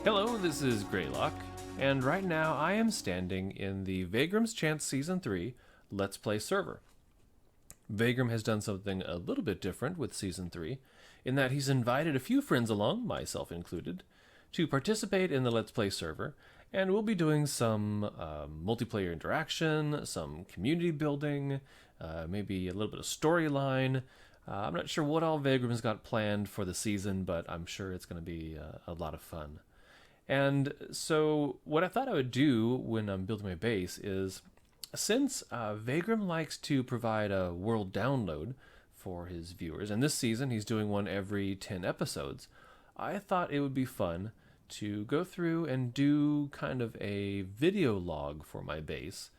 Hello, this is Greylock, and right now I am standing in the VAYGRIM'S Chance Season 3 Let's Play server. VAYGRIM has done something a little bit different with Season 3, in that he's invited a few friends along, myself included, to participate in the Let's Play server, and we'll be doing some multiplayer interaction, some community building, maybe a little bit of storyline. I'm not sure what all VAYGRIM's got planned for the season, but I'm sure it's going to be a lot of fun. And so what I thought I would do when I'm building my base is, since VAYGRIM likes to provide a world download for his viewers, and this season he's doing one every 10 episodes, I thought it would be fun to go through and do kind of a video log for my base.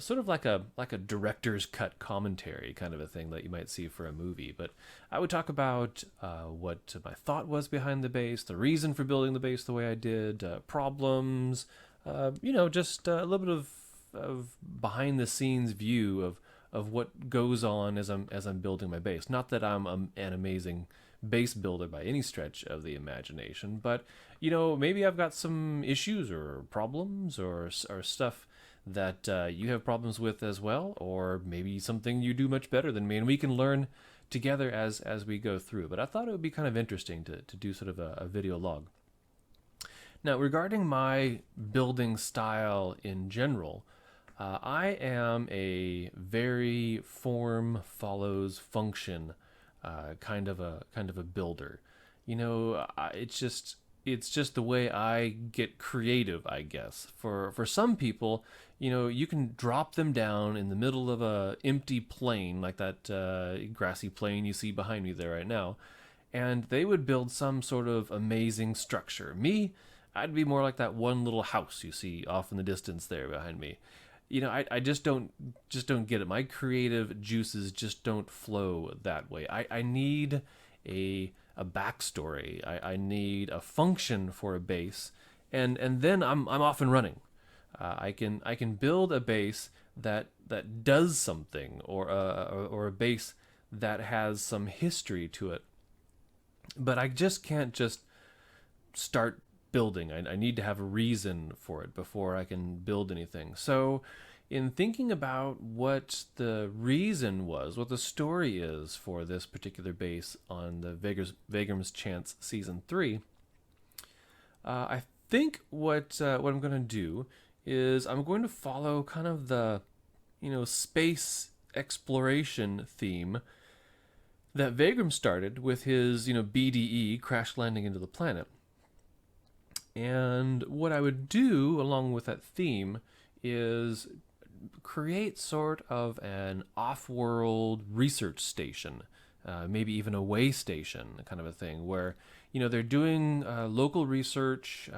Sort of like a director's cut commentary kind of a thing that you might see for a movie. But I would talk about what my thought was behind the base, the reason for building the base the way I did, problems, just a little bit of behind the scenes view of what goes on as I'm building my base. Not that I'm an amazing base builder by any stretch of the imagination, but maybe I've got some issues or problems or stuff that you have problems with as well, or maybe something you do much better than me, and we can learn together as we go through. But I thought it would be kind of interesting to do sort of a video log. Now, regarding my building style in general, I am a very form follows function kind of a builder. It's just the way I get creative, I guess. For some people, you can drop them down in the middle of a empty plain, like that grassy plain you see behind me there right now, and they would build some sort of amazing structure. Me, I'd be more like that one little house you see off in the distance there behind me. I just don't get it. My creative juices just don't flow that way. I need a backstory. I need a function for a base, and then I'm off and running. I can build a base that does something, or a base that has some history to it. But I just can't just start building. I need to have a reason for it before I can build anything. So in thinking about what the reason was, what the story is for this particular base on the VAYGRIM'S Chance Season 3, I think what I'm going to do is I'm going to follow kind of the space exploration theme that VAYGRIM started with his BDE, crash landing into the planet. And what I would do along with that theme is create sort of an off-world research station, maybe even a way station kind of a thing, where they're doing local research,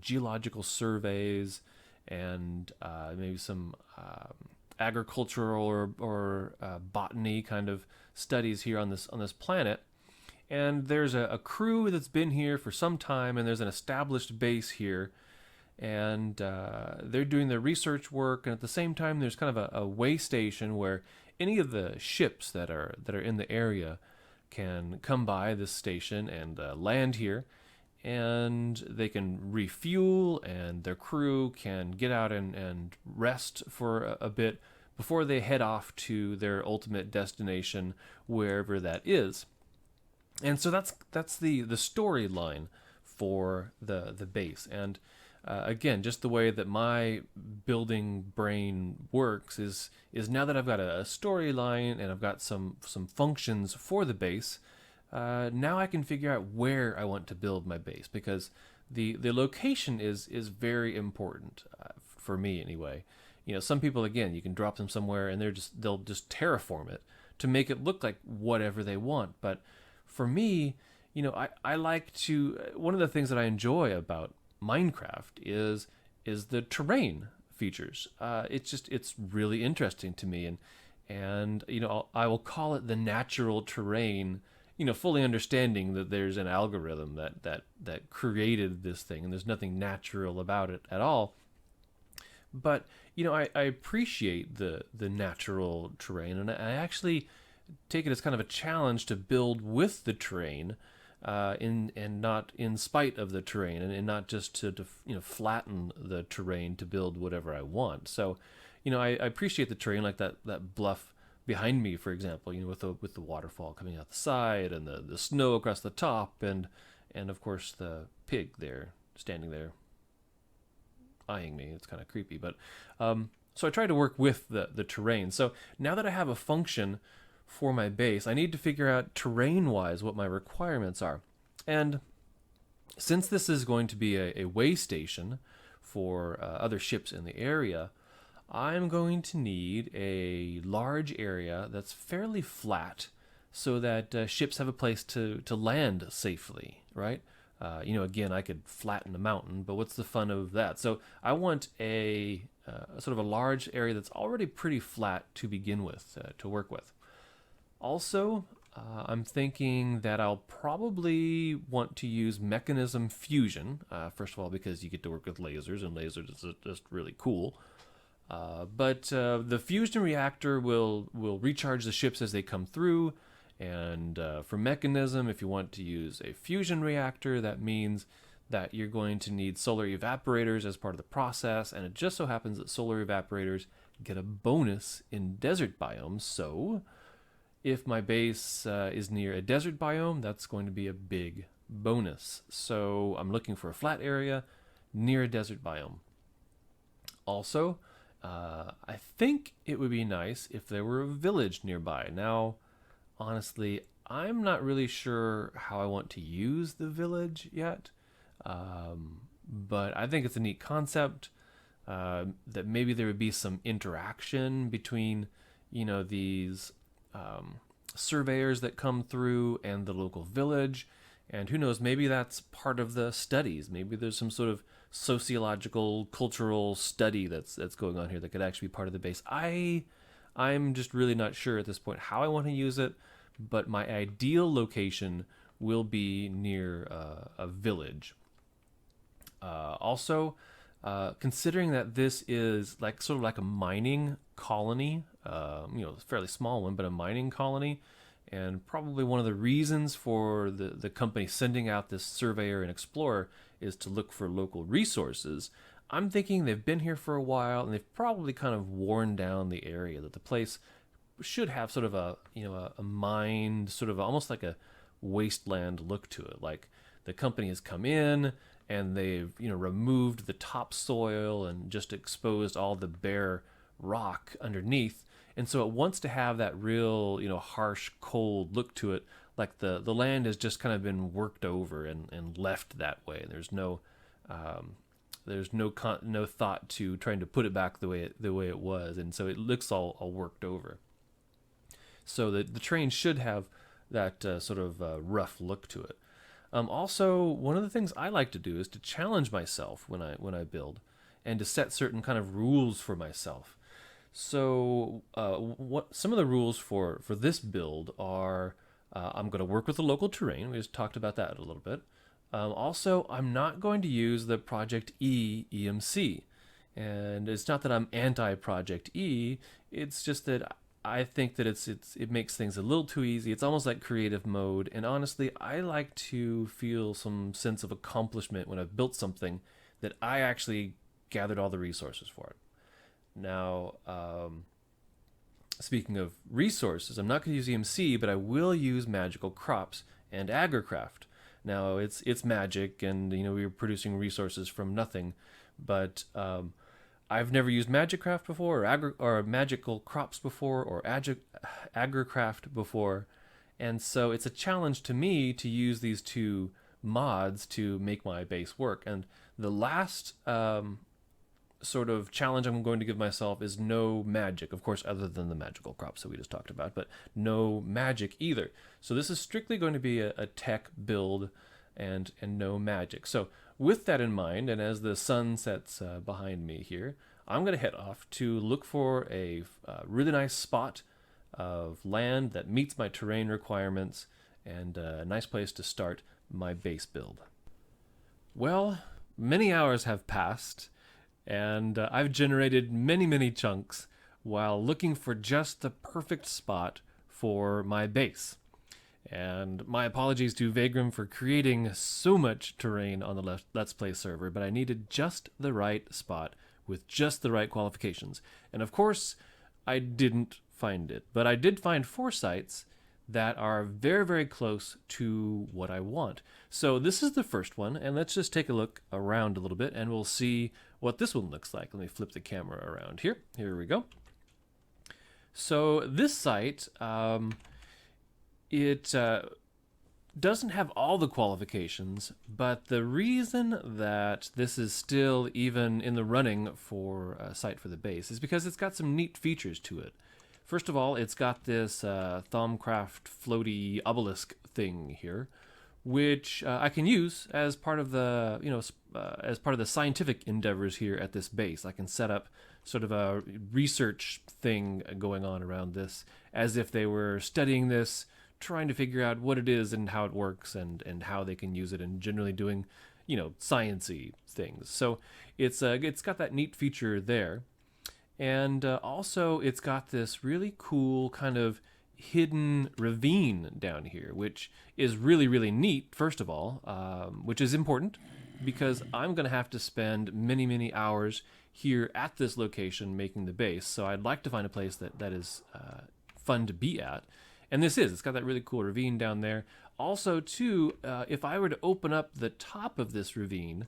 geological surveys, and maybe some agricultural or botany kind of studies here on this planet. And there's a crew that's been here for some time, and there's an established base here, and they're doing their research work, and at the same time there's kind of a way station where any of the ships that are in the area can come by this station and land here, and they can refuel, and their crew can get out and rest for a bit before they head off to their ultimate destination, wherever that is. And so that's the storyline for the base. And again, just the way that my building brain works is now that I've got a storyline and I've got some functions for the base, now I can figure out where I want to build my base, because the location is very important for me anyway. Some people, again, you can drop them somewhere and they'll just terraform it to make it look like whatever they want. But for me, I like to, one of the things that I enjoy about Minecraft is the terrain features. It's really interesting to me, and I will call it the natural terrain, fully understanding that there's an algorithm that created this thing, and there's nothing natural about it at all. But I appreciate the natural terrain, and I actually take it as kind of a challenge to build with the terrain and not in spite of the terrain, and not just to flatten the terrain to build whatever I want. So, I appreciate the terrain, like that bluff behind me, for example, with the waterfall coming out the side, and the snow across the top, and of course the pig there standing there eyeing me. It's kind of creepy, but so I try to work with the terrain. So now that I have a function for my base, I need to figure out terrain-wise what my requirements are. And since this is going to be a way station for other ships in the area, I'm going to need a large area that's fairly flat so that ships have a place to land safely, right? Again, I could flatten a mountain, but what's the fun of that? So I want a sort of a large area that's already pretty flat to begin with, to work with. Also, I'm thinking that I'll probably want to use mechanism fusion, first of all, because you get to work with lasers, and lasers is just really cool. But the fusion reactor will recharge the ships as they come through. And for mechanism, if you want to use a fusion reactor, that means that you're going to need solar evaporators as part of the process. And it just so happens that solar evaporators get a bonus in desert biomes. So if my base is near a desert biome, that's going to be a big bonus. So I'm looking for a flat area near a desert biome. Also, I think it would be nice if there were a village nearby. Now, honestly, I'm not really sure how I want to use the village yet, but I think it's a neat concept, that maybe there would be some interaction between, these surveyors that come through and the local village, and who knows, maybe that's part of the studies. Maybe there's some sort of sociological, cultural study that's going on here that could actually be part of the base. I'm just really not sure at this point how I want to use it, but my ideal location will be near a village. Also, considering that this is sort of like a mining colony, a fairly small one, but a mining colony, and probably one of the reasons for the company sending out this surveyor and explorer is to look for local resources. I'm thinking they've been here for a while, and they've probably kind of worn down the area, that the place should have sort of a mined, sort of almost like a wasteland look to it. Like the company has come in and they've removed the topsoil and just exposed all the bare rock underneath, and so it wants to have that real harsh, cold look to it, like the land has just kind of been worked over and left that way. There's no thought to trying to put it back the way it was, and so it looks all worked over. So the terrain should have that sort of rough look to it. Also, one of the things I like to do is to challenge myself when I build, and to set certain kind of rules for myself. So what some of the rules for this build are, I'm going to work with the local terrain. We just talked about that a little bit. Also, I'm not going to use the Project E EMC. And it's not that I'm anti-Project E, it's just that I think that it makes things a little too easy. It's almost like creative mode, and honestly, I like to feel some sense of accomplishment when I've built something that I actually gathered all the resources for it. Now, speaking of resources, I'm not going to use EMC, but I will use magical crops and agricraft. Now, it's magic, and we were producing resources from nothing, but I've never used Magicraft before, or magical crops before, or agricraft before, and so it's a challenge to me to use these two mods to make my base work. And the last sort of challenge I'm going to give myself is no magic, of course, other than the magical crops that we just talked about, but no magic either. So this is strictly going to be a tech build, and no magic. So with that in mind, and as the sun sets behind me here, I'm going to head off to look for a really nice spot of land that meets my terrain requirements, and a nice place to start my base build. Well, many hours have passed, and I've generated many chunks while looking for just the perfect spot for my base. And my apologies to Vaygrim for creating so much terrain on the Let's Play server, but I needed just the right spot with just the right qualifications. And of course, I didn't find it, but I did find 4 sites that are very, very close to what I want. So this is the first one, and let's just take a look around a little bit, and we'll see what this one looks like. Let me flip the camera around here. Here we go. So this site, it doesn't have all the qualifications, but the reason that this is still even in the running for a site for the base is because it's got some neat features to it. First of all, it's got this Thaumcraft floaty obelisk thing here, which I can use as part of the, as part of the scientific endeavors here at this base. I can set up sort of a research thing going on around this, as if they were studying this, trying to figure out what it is and how it works and how they can use it, and generally doing, science-y things. So it's got that neat feature there. And also, it's got this really cool kind of hidden ravine down here, which is really, really neat, first of all, which is important because I'm going to have to spend many, many hours here at this location making the base. So I'd like to find a place that is fun to be at. And it's got that really cool ravine down there. Also, too, if I were to open up the top of this ravine,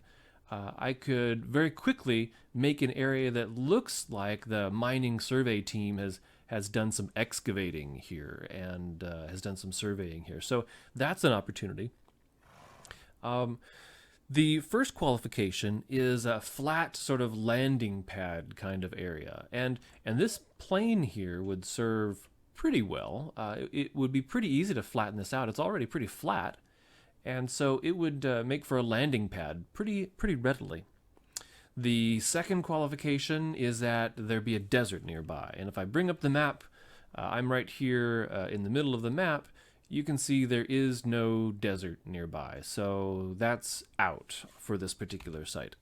I could very quickly make an area that looks like the mining survey team has done some excavating here and has done some surveying here. So that's an opportunity. The first qualification is a flat sort of landing pad kind of area. And this plane here would serve pretty well. It would be pretty easy to flatten this out. It's already pretty flat. And so it would make for a landing pad pretty readily. The second qualification is that there be a desert nearby. And if I bring up the map, I'm right here in the middle of the map. You can see there is no desert nearby. So that's out for this particular site.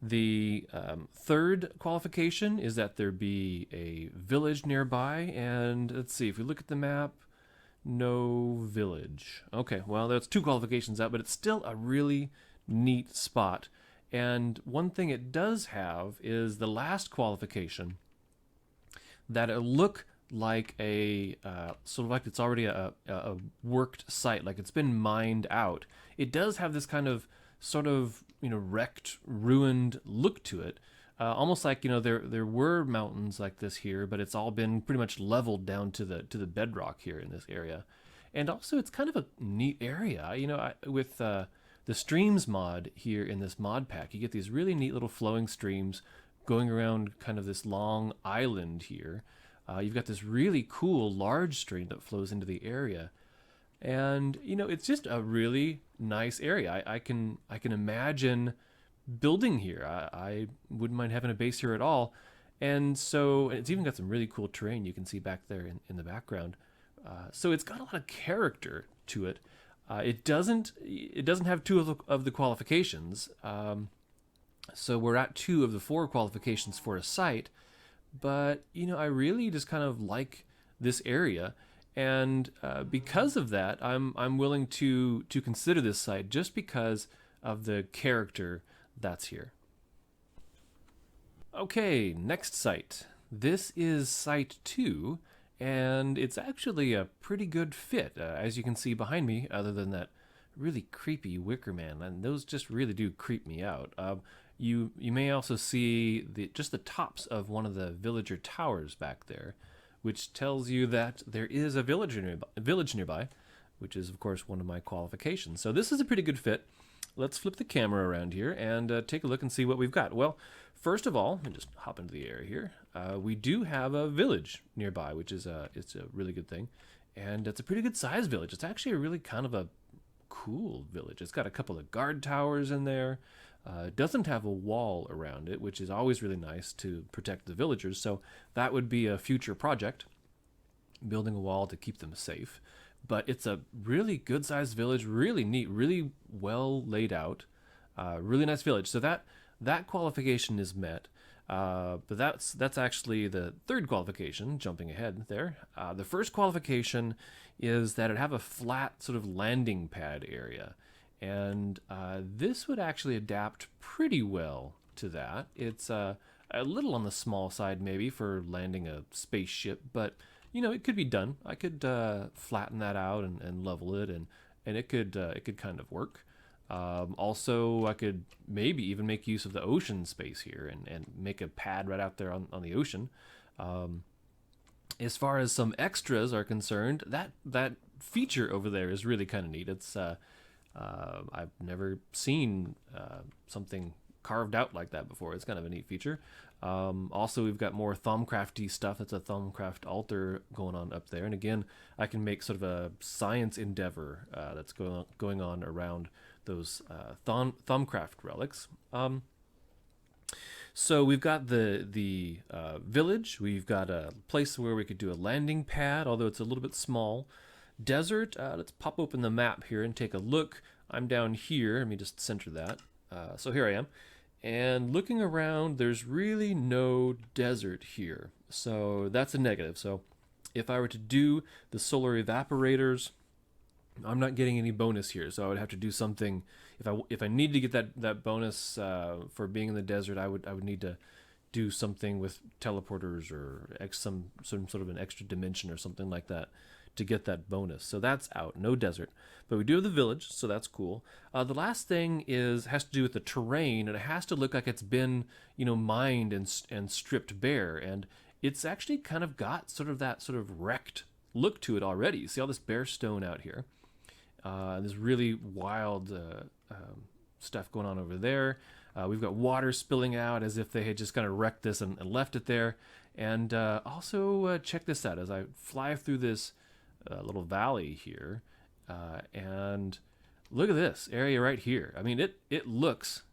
The third qualification is that there be a village nearby. And let's see, if we look at the map, no village. Okay, well, that's 2 qualifications out, but it's still a really neat spot. And one thing it does have is the last qualification, that it look like a sort of like it's already a worked site, like it's been mined out. It does have this kind of sort of wrecked, ruined look to it. Almost like there were mountains like this here, but it's all been pretty much leveled down to the bedrock here in this area. And also, it's kind of a neat area. With the streams mod here in this mod pack, you get these really neat little flowing streams going around kind of this long island here. You've got this really cool large stream that flows into the area, and it's just a really nice area. I can imagine building here. I wouldn't mind having a base here at all. And so it's even got some really cool terrain you can see back there in the background. So it's got a lot of character to it. It doesn't have 2 of the qualifications. So we're at 2 of the 4 qualifications for a site. But I really just kind of like this area. And because of that, I'm willing to consider this site just because of the character that's here. Okay, next site. This is site 2, and it's actually a pretty good fit, as you can see behind me, other than that really creepy wicker man, and those just really do creep me out. You may also see just the tops of one of the villager towers back there, which tells you that there is a village nearby, which is, of course, one of my qualifications. So this is a pretty good fit. Let's flip the camera around here and take a look and see what we've got. Well, first of all, let me just hop into the air here. We do have a village nearby, which is it's a really good thing. And it's a pretty good sized village. It's actually a really kind of a cool village. It's got a couple of guard towers in there. It doesn't have a wall around it, which is always really nice to protect the villagers. So that would be a future project, building a wall to keep them safe. But it's a really good-sized village, really neat, really well laid out, really nice village. So that qualification is met. But that's actually the third qualification, jumping ahead there. The first qualification is that it have a flat sort of landing pad area. And this would actually adapt pretty well to that. It's a little on the small side maybe for landing a spaceship, but it could be done. I could flatten that out and level it, and it could kind of work. Also, I could maybe even make use of the ocean space here and make a pad right out there on the ocean. As far as some extras are concerned, that feature over there is really kind of neat. It's I've never seen something carved out like that before. It's kind of a neat feature. Also, we've got more Thaumcraft-y stuff. That's a Thaumcraft altar going on up there. And again, I can make sort of a science endeavor that's going on around those Thaumcraft relics. So we've got the village. We've got a place where we could do a landing pad, although it's a little bit small. Desert. Let's pop open the map here and take a look. I'm down here. Let me just center that. So here I am. And looking around, there's really no desert here. So that's a negative. So if I were to do the solar evaporators, I'm not getting any bonus here. So I would have to do something. If I need to get that bonus for being in the desert, I would need to do something with teleporters or some sort of an extra dimension or something like that to get that bonus. So that's out. No desert. But we do have the village, so that's cool. The last thing has to do with the terrain, and it has to look like it's been, mined and stripped bare. And it's actually kind of got sort of that sort of wrecked look to it already. You see all this bare stone out here. There's really wild stuff going on over there. We've got water spilling out as if they had just kind of wrecked this and left it there. And also check this out as I fly through this little valley here, and look at this area right here. I mean, it looks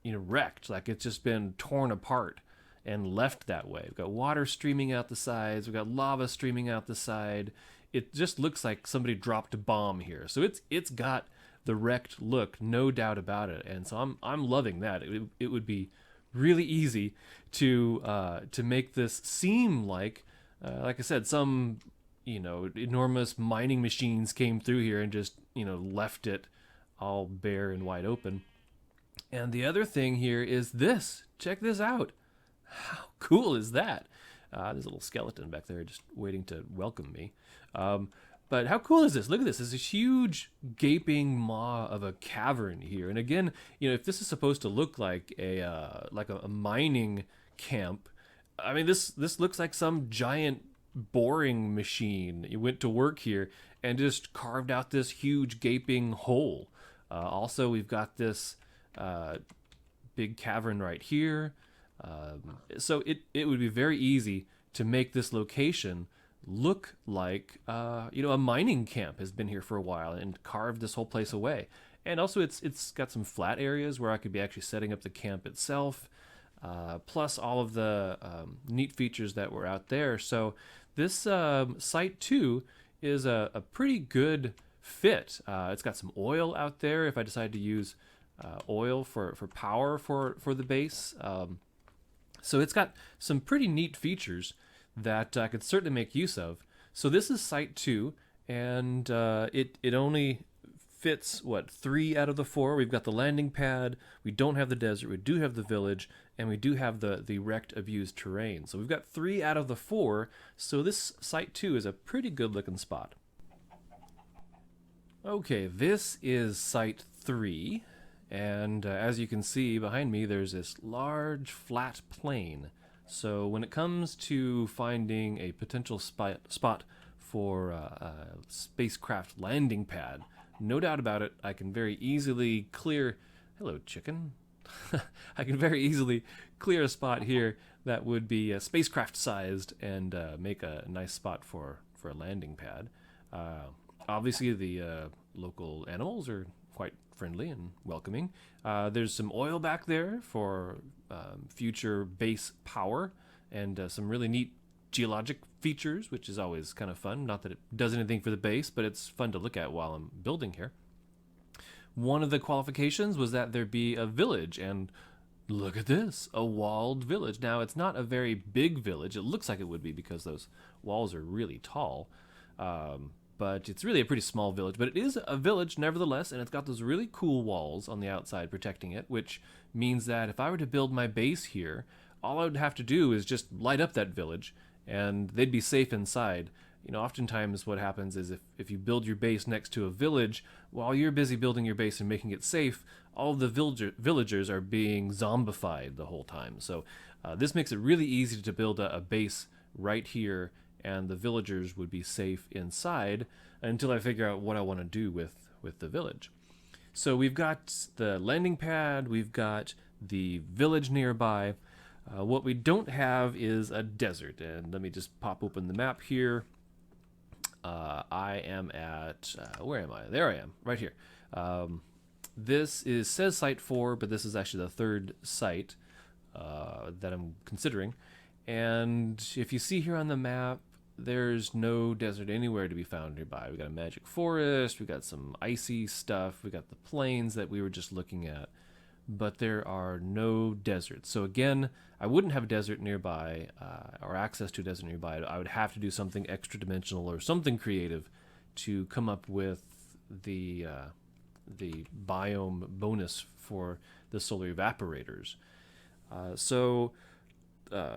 wrecked, like it's just been torn apart and left that way. We've got water streaming out the sides. We've got lava streaming out the side. It just looks like somebody dropped a bomb here. So it's got the wrecked look, no doubt about it. And so I'm loving that. It would be really easy to make this seem like I said, some enormous mining machines came through here and just left it all bare and wide open. And the other thing here is this. Check this out. How cool is that? There's a little skeleton back there just waiting to welcome me. But how cool is this? Look at this. There's a huge gaping maw of a cavern here. And again, if this is supposed to look like a mining camp, I mean, this looks like some giant boring machine. You went to work here and just carved out this huge gaping hole. Also, we've got this big cavern right here. So it would be very easy to make this location look like a mining camp has been here for a while and carved this whole place away. And also it's got some flat areas where I could be actually setting up the camp itself, plus all of the neat features that were out there. So this site 2 is a pretty good fit. It's got some oil out there if I decide to use oil for power for the base. So it's got some pretty neat features that I could certainly make use of. So this is site 2, and it only fits 3 out of the 4. We've got the landing pad, we don't have the desert, we do have the village, and we do have the wrecked, abused terrain. So we've got 3 out of the 4, so this site 2 is a pretty good looking spot. Okay, this is site 3, and as you can see behind me, there's this large flat plain. So when it comes to finding a potential spot for a spacecraft landing pad, no doubt about it, I can very easily clear... Hello, chicken. I can very easily clear a spot here that would be spacecraft-sized and make a nice spot for a landing pad. Obviously, the local animals are quite friendly and welcoming. There's some oil back there for future base power and some really neat geologic features, which is always kind of fun. Not that it does anything for the base, but it's fun to look at while I'm building here. One of the qualifications was that there be a village, and Look at this, a walled village. Now, it's not a very big village. It looks like it would be because those walls are really tall. But it's really a pretty small village. But it is a village nevertheless, and it's got those really cool walls on the outside protecting it, which means that if I were to build my base here, all I would have to do is just light up that village, and they'd be safe inside. You know, oftentimes what happens is if you build your base next to a village, while you're busy building your base and making it safe, all of the villagers are being zombified the whole time. So this makes it really easy to build a base right here, and the villagers would be safe inside until I figure out what I want to do with the village. So we've got the landing pad, we've got the village nearby. What we don't have is a desert, and let me just pop open the map here. I am at, where am I? There I am, right here. This says Site 4, but this is actually the third site that I'm considering. And if you see here on the map, there's no desert anywhere to be found nearby. We got a magic forest, we got some icy stuff, we got the plains that we were just looking at, but there are no deserts. So again, I wouldn't have a desert nearby, or access to a desert nearby. I would have to do something extra dimensional or something creative to come up with the biome bonus for the solar evaporators.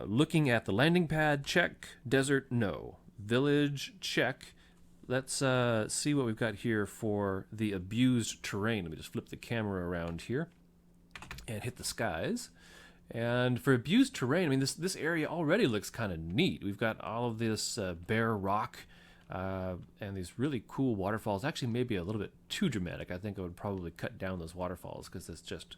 Looking at the landing pad, check. Desert, no. Village, check. Let's see what we've got here for the abused terrain. Let me just flip the camera around here and hit the skies. And for abused terrain, I mean, this area already looks kind of neat. We've got all of this bare rock and these really cool waterfalls. Actually, maybe a little bit too dramatic. I think I would probably cut down those waterfalls because it's just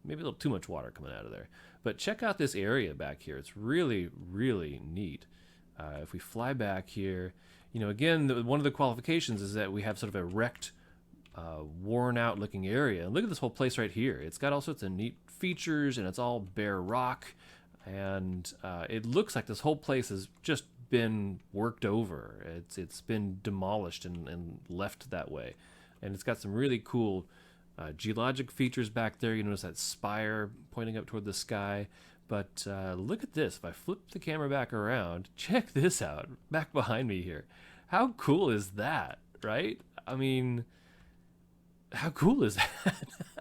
maybe a little too much water coming out of there. But check out this area back here. It's really, really neat. If we fly back here, you know, again, one of the qualifications is that we have sort of a wrecked, worn out looking area. And look at this whole place right here. It's got all sorts of neat features, and it's all bare rock. And it looks like this whole place has just been worked over. It's been demolished and left that way. And it's got some really cool geologic features back there. You notice that spire pointing up toward the sky. But look at this. If I flip the camera back around, check this out. Back behind me here. How cool is that, right? I mean, how cool is that?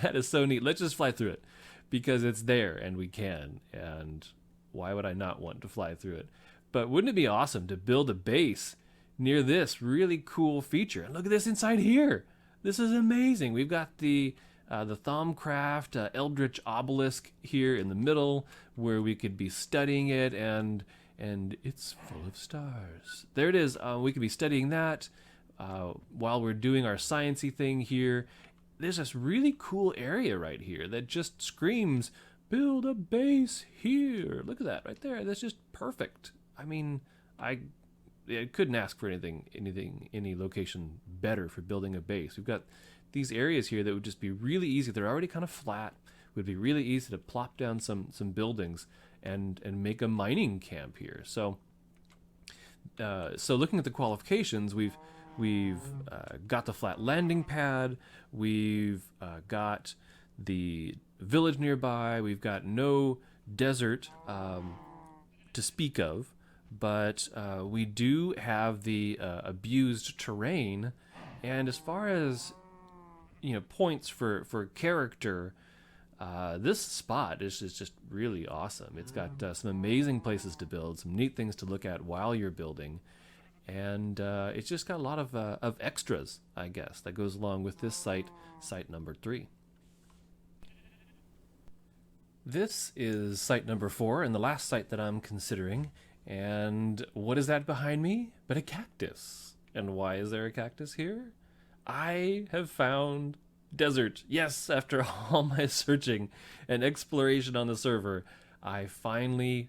That is so neat. Let's just fly through it because it's there and we can. And why would I not want to fly through it? But wouldn't it be awesome to build a base near this really cool feature? And look at this inside here. This is amazing. We've got the Thaumcraft Eldritch Obelisk here in the middle where we could be studying it, and it's full of stars. There it is. We could be studying that while we're doing our science-y thing here. There's this really cool area right here that just screams, build a base here. Look at that right there. That's just perfect. I mean, I couldn't ask for any location better for building a base. We've got these areas here that would just be really easy. They're already kind of flat. It would be really easy to plop down some buildings and make a mining camp here. So looking at the qualifications, we've got the flat landing pad. We've got the village nearby. We've got no desert to speak of, but we do have the abused terrain. And as far as points for character, this spot is just really awesome. It's got some amazing places to build, some neat things to look at while you're building, and it's just got a lot of extras, I guess, that goes along with this site number 3. This is site number 4 and the last site that I'm considering. And what is that behind me but a cactus? And why is there a cactus here? I have found desert. Yes, after all my searching and exploration on the server, I finally,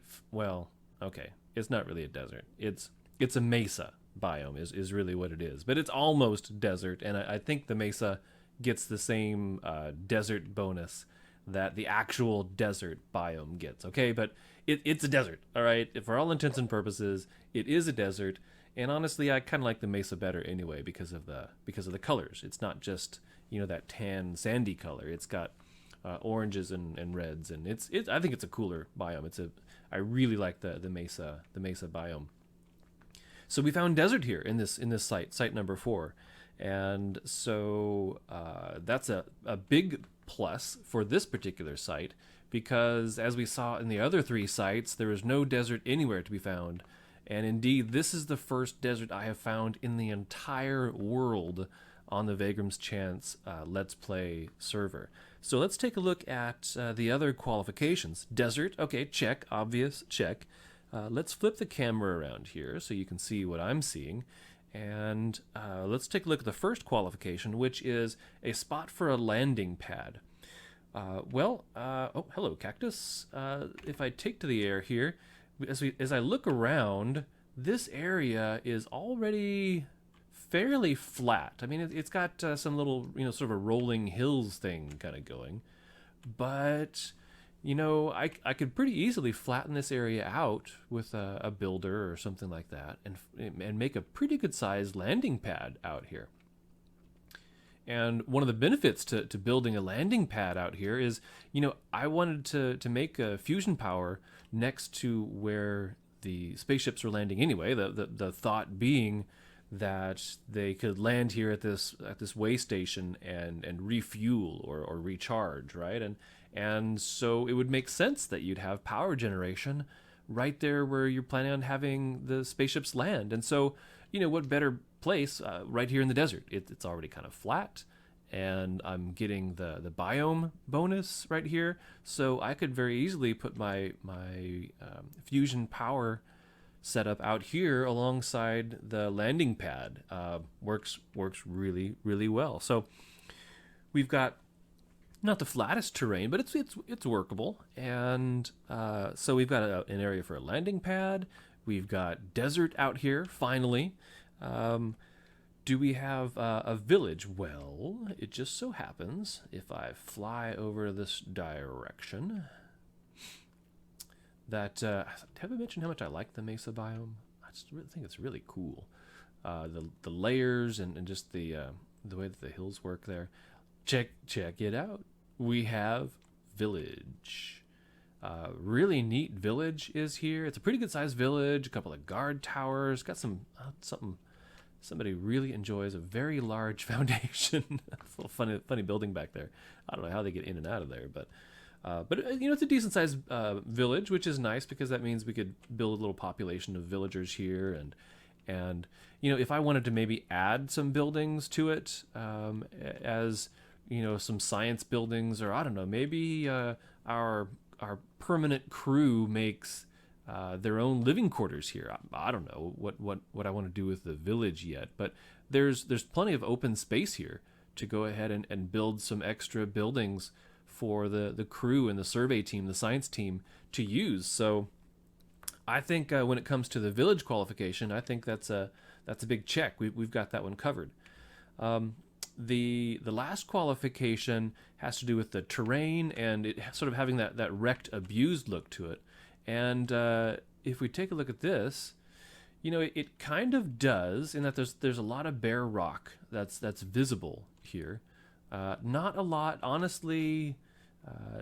it's not really a desert. It's a mesa biome is really what it is. But it's almost desert, and I think the mesa gets the same desert bonus that the actual desert biome gets. Okay, but it's a desert, all right? For all intents and purposes, it is a desert. And honestly, I kind of like the mesa better anyway because of the colors. It's not just that tan sandy color. It's got oranges and reds, and I think it's a cooler biome. I really like the mesa biome. So we found desert here in this site number 4, and so that's a big plus for this particular site, because as we saw in the other 3 sites, there is no desert anywhere to be found. And indeed, this is the first desert I have found in the entire world on the VAYGRIM'S Chance Let's Play server. So let's take a look at the other qualifications. Desert, okay, check, obvious, check. Let's flip the camera around here so you can see what I'm seeing. And let's take a look at the first qualification, which is a spot for a landing pad. Oh, hello, cactus. If I take to the air here, as I look around, this area is already fairly flat. I mean, it's got some little, sort of a rolling hills thing kind of going. But, I could pretty easily flatten this area out with a builder or something like that and make a pretty good sized landing pad out here. And one of the benefits to building a landing pad out here is, I wanted to make a fusion power next to where the spaceships are landing anyway. The thought being that they could land here at this way station and refuel or recharge, right? And so it would make sense that you'd have power generation right there where you're planning on having the spaceships land. And so, what better place right here in the desert? It's already kind of flat, and I'm getting the biome bonus right here. So I could very easily put my fusion power setup out here alongside the landing pad. Works really, really well. So we've got not the flattest terrain, but it's workable. And so we've got an area for a landing pad. We've got desert out here, finally. Do we have a village? Well, it just so happens, if I fly over this direction, that have I mentioned how much I like the mesa biome? I just really think it's really cool. The layers and just the way that the hills work there. Check it out. We have village. Really neat village is here. It's a pretty good sized village. A couple of guard towers. Got some something. Somebody really enjoys a very large foundation. It's a little funny building back there. I don't know how they get in and out of there, but it's a decent sized village, which is nice because that means we could build a little population of villagers here, and if I wanted to maybe add some buildings to it, as some science buildings, or I don't know, maybe our permanent crew makes their own living quarters here. I don't know what I want to do with the village yet, but there's plenty of open space here to go ahead and build some extra buildings for the crew and the survey team, the science team to use. So I think when it comes to the village qualification, I think that's a big check. We've got that one covered. The last qualification has to do with the terrain and it sort of having that wrecked, abused look to it. And if we take a look at this, it kind of does, in that there's a lot of bare rock that's visible here. Not a lot, honestly.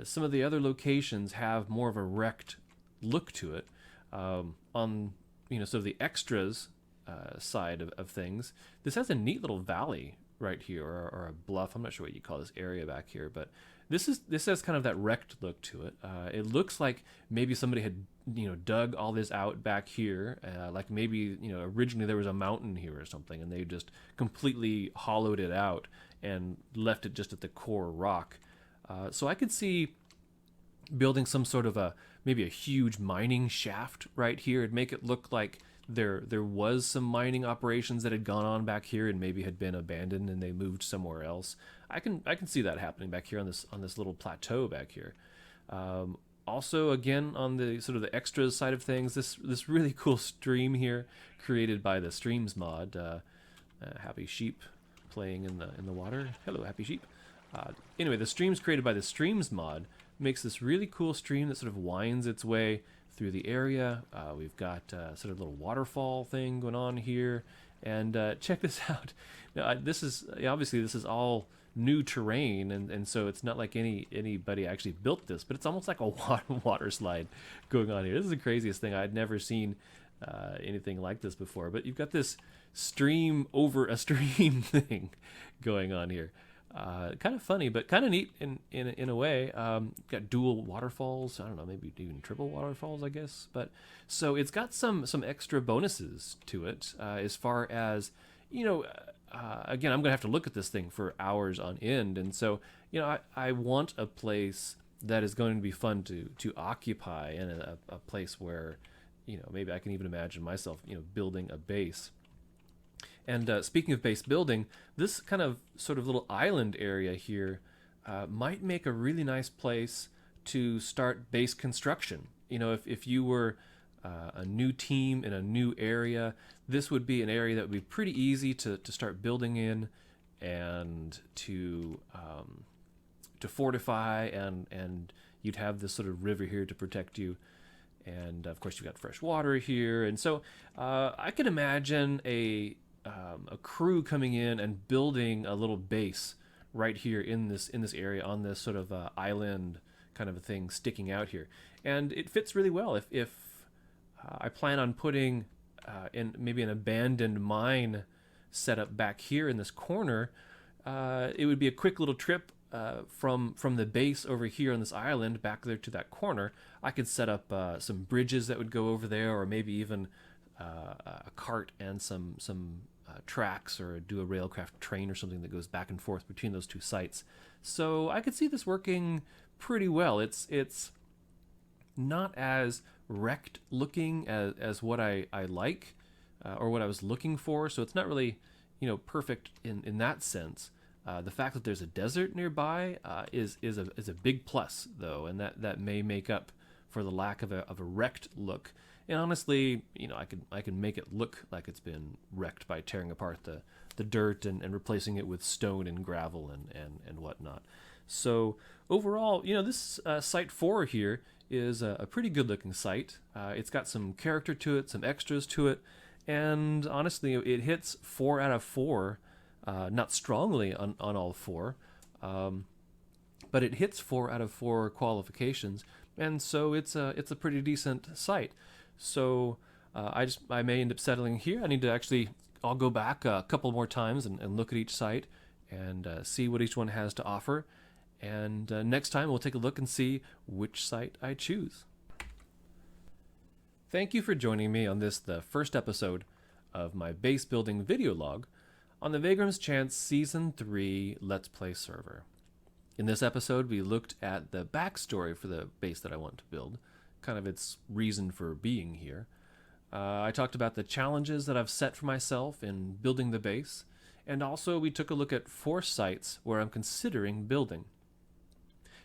Some of the other locations have more of a wrecked look to it. On sort of the extras side of things, this has a neat little valley right here, or a bluff. I'm not sure what you call this area back here, but this has kind of that wrecked look to it. It looks like maybe somebody had dug all this out back here, like maybe originally there was a mountain here or something, and they just completely hollowed it out and left it just at the core rock. So I could see building some sort of maybe a huge mining shaft right here and make it look like there was some mining operations that had gone on back here and maybe had been abandoned and they moved somewhere else. I can see that happening back here on this little plateau back here. Also, again, on the sort of the extras side of things, this really cool stream here created by the Streams mod. Happy sheep playing in the water. Hello, happy sheep. Anyway, the streams created by the Streams mod makes this really cool stream that sort of winds its way through the area. We've got sort of a little waterfall thing going on here, and check this out. Now, this is obviously all new terrain, and so it's not like anybody actually built this, but it's almost like a water slide going on here. This is the craziest thing. I'd never seen anything like this before, but you've got this stream over a stream thing going on here. Kind of funny, but kind of neat in a way. Got dual waterfalls. I don't know, maybe even triple waterfalls, I guess. But so it's got some extra bonuses to it as far as, again, I'm gonna have to look at this thing for hours on end, and so I want a place that is going to be fun to occupy, and a place where maybe I can even imagine myself building a base. And speaking of base building, this kind of sort of little island area here might make a really nice place to start base construction. If you were a new team in a new area, this would be an area that would be pretty easy to start building in, and to fortify, and you'd have this sort of river here to protect you. And of course you've got fresh water here, and so I could imagine a crew coming in and building a little base right here in this area on this sort of island kind of a thing sticking out here, and it fits really well. If I plan on putting in maybe an abandoned mine set up back here in this corner, it would be a quick little trip from the base over here on this island back there to that corner. I could set up some bridges that would go over there, or maybe even a cart and some tracks, or do a railcraft train or something that goes back and forth between those two sites. So I could see this working pretty well. It's not as wrecked looking as what I like, or what I was looking for. So it's not really perfect in that sense. The fact that there's a desert nearby is a big plus, though, and that may make up for the lack of a wrecked look. And honestly, I can make it look like it's been wrecked by tearing apart the dirt and replacing it with stone and gravel and whatnot. So overall, this Site 4 here is a pretty good looking site. It's got some character to it, some extras to it, and honestly, it hits 4 out of 4. Not strongly on all 4, but it hits 4 out of 4 qualifications, and so it's a pretty decent site. So I may end up settling here. I'll go back a couple more times and look at each site and see what each one has to offer. And next time we'll take a look and see which site I choose. Thank you for joining me on the first episode of my base building video log on the VAYGRIM'S Chance Season 3 Let's Play server. In this episode, we looked at the backstory for the base that I want to build, kind of its reason for being here. I talked about the challenges that I've set for myself in building the base, and also we took a look at 4 sites where I'm considering building.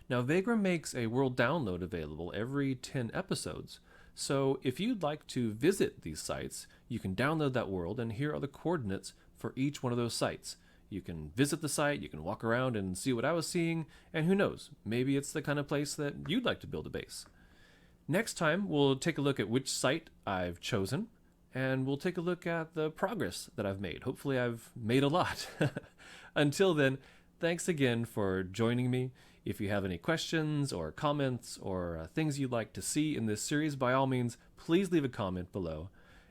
Now, VAYGRIM makes a world download available every 10 episodes, so if you'd like to visit these sites, you can download that world, and here are the coordinates for each one of those sites. You can visit the site, you can walk around and see what I was seeing, and who knows, maybe it's the kind of place that you'd like to build a base. Next time, we'll take a look at which site I've chosen, and we'll take a look at the progress that I've made. Hopefully I've made a lot. Until then, thanks again for joining me. If you have any questions or comments or things you'd like to see in this series, by all means, please leave a comment below.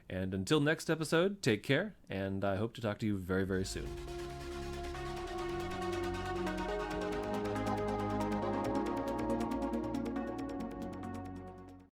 And until next episode, take care, and I hope to talk to you very, very soon.